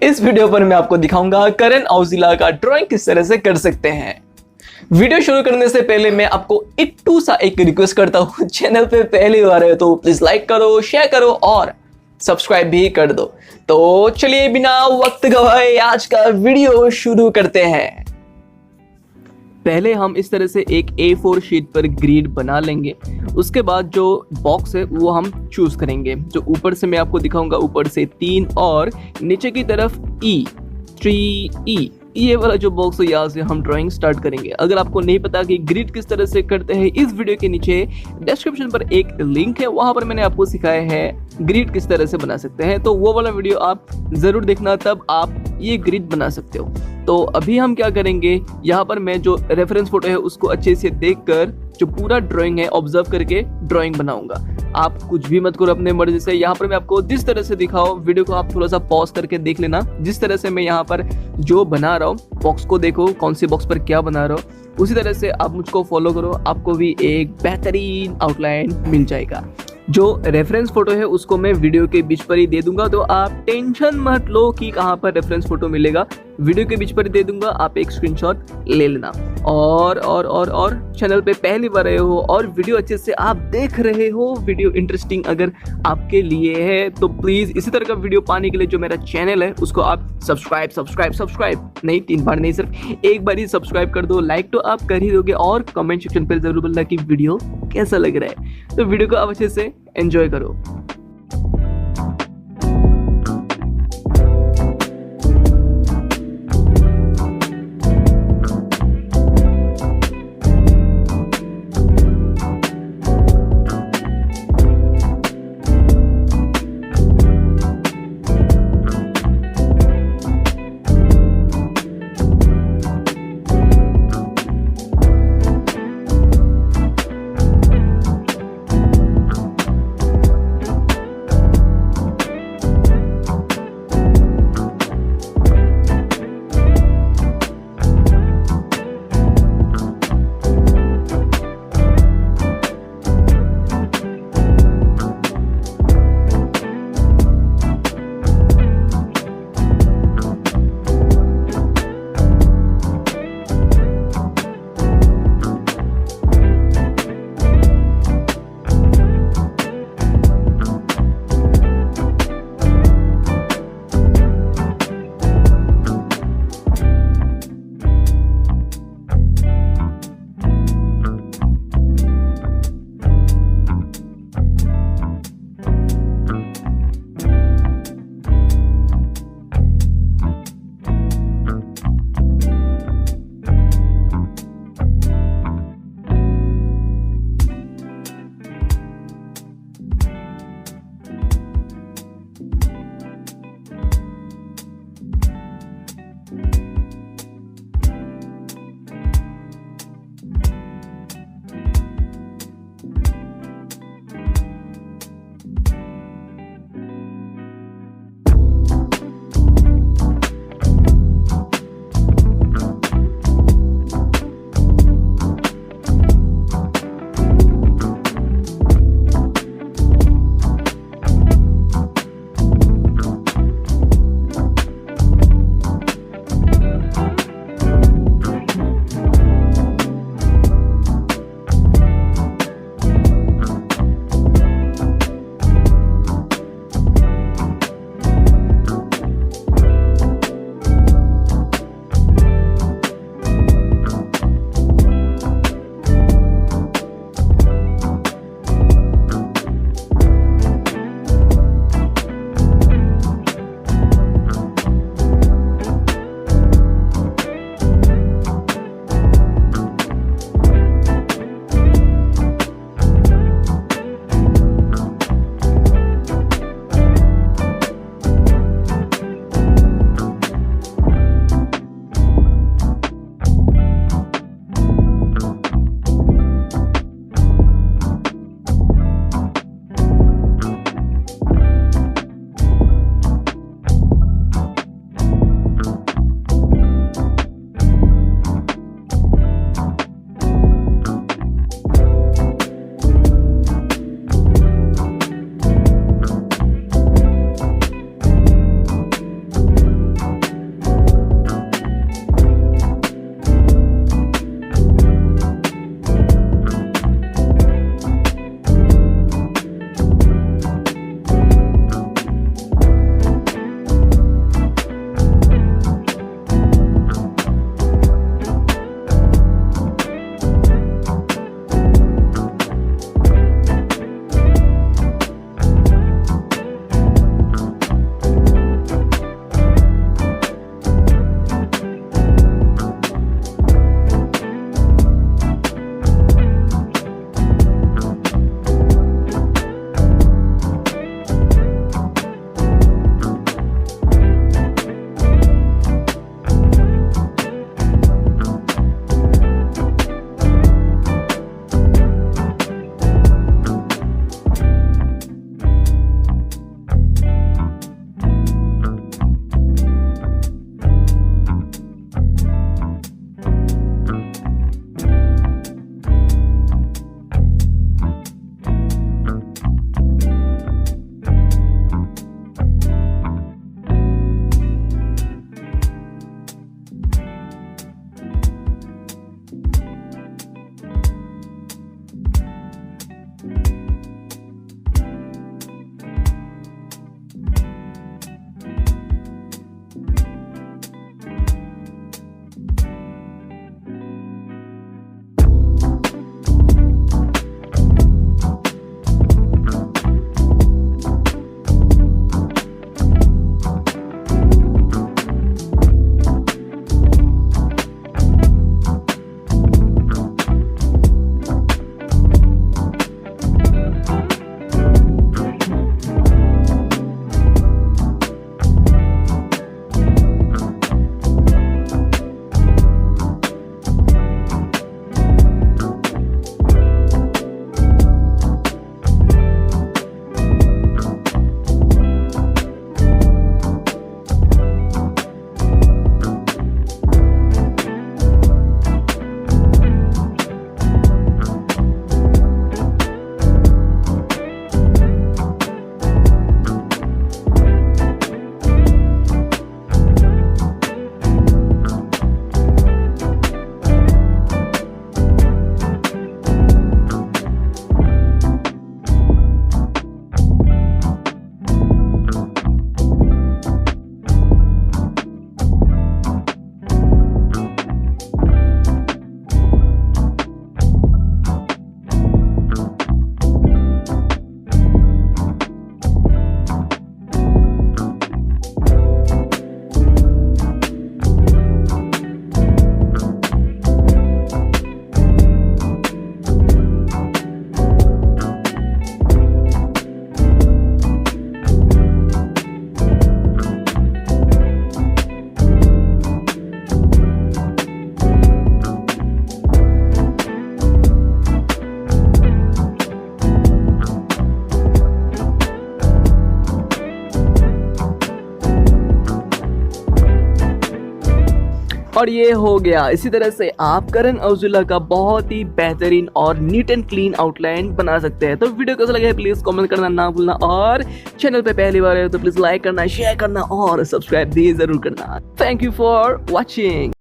इस वीडियो पर मैं आपको दिखाऊंगा करण औजला का ड्राइंग किस तरह से कर सकते हैं। वीडियो शुरू करने से पहले मैं आपको इट्टू सा एक रिक्वेस्ट करता हूं, चैनल पे पहली बार है तो प्लीज लाइक करो, शेयर करो और सब्सक्राइब भी कर दो। तो चलिए बिना वक्त गवाए आज का वीडियो शुरू करते हैं। पहले हम इस तरह से एक A4 शीट पर ग्रिड बना लेंगे। उसके बाद जो बॉक्स है वो हम चूज करेंगे। जो ऊपर से मैं आपको दिखाऊंगा, ऊपर से 3 और नीचे की तरफ E3E, ये वाला जो बॉक्स है यहाँ से हम ड्राइंग स्टार्ट करेंगे। अगर आपको नहीं पता कि ग्रिड किस तरह से करते हैं, इस वीडियो के नीचे डिस्क्रिप्शन पर एक लिंक है, वहां पर मैंने आपको सिखाया है ग्रिड किस तरह से बना सकते हैं। तो वो वाला वीडियो आप जरूर देखना, तब आप ये ग्रिड बना सकते हो। तो अभी हम क्या करेंगे, यहाँ पर मैं जो रेफरेंस फोटो है उसको अच्छे से देखकर जो पूरा ड्राइंग है ऑब्जर्व करके ड्राइंग बनाऊंगा। आप कुछ भी मत करो अपने मर्जी से। यहाँ पर मैं आपको जिस तरह से दिखाऊं, वीडियो को आप थोड़ा सा पॉज करके देख लेना। जिस तरह से मैं यहाँ पर जो बना रहा हूँ, बॉक्स को देखो कौन सी बॉक्स पर क्या बना रहा हूँ, उसी तरह से आप मुझको फॉलो करो, आपको भी एक बेहतरीन आउटलाइन मिल जाएगा। जो रेफरेंस फोटो है उसको मैं वीडियो के बीच पर ही दे दूंगा, तो आप टेंशन मत लो कि कहाँ पर रेफरेंस फोटो मिलेगा। वीडियो के बीच पर ही दे दूंगा, आप एक स्क्रीनशॉट ले लेना। और चैनल पे पहली बार आए हो और वीडियो अच्छे से आप देख रहे हो, वीडियो इंटरेस्टिंग अगर आपके लिए है तो प्लीज इसी तरह का वीडियो पाने के लिए जो मेरा चैनल है उसको आप सब्सक्राइब नहीं, 3 बार नहीं, सिर्फ एक बार ही सब्सक्राइब कर दो। लाइक तो आप कर ही दोगे और कमेंट सेक्शन पर जरूर बोलना कि वीडियो कैसा लग रहा है। तो वीडियो को आप अच्छे से एंजॉय करो। और ये हो गया। इसी तरह से आप करण औजुला का बहुत ही बेहतरीन और नीट एंड क्लीन आउटलाइन बना सकते हैं। तो वीडियो कैसा लगा है प्लीज कमेंट करना ना भूलना, और चैनल पे पहली बार है तो प्लीज लाइक करना, शेयर करना और सब्सक्राइब भी जरूर करना। Thank you for watching.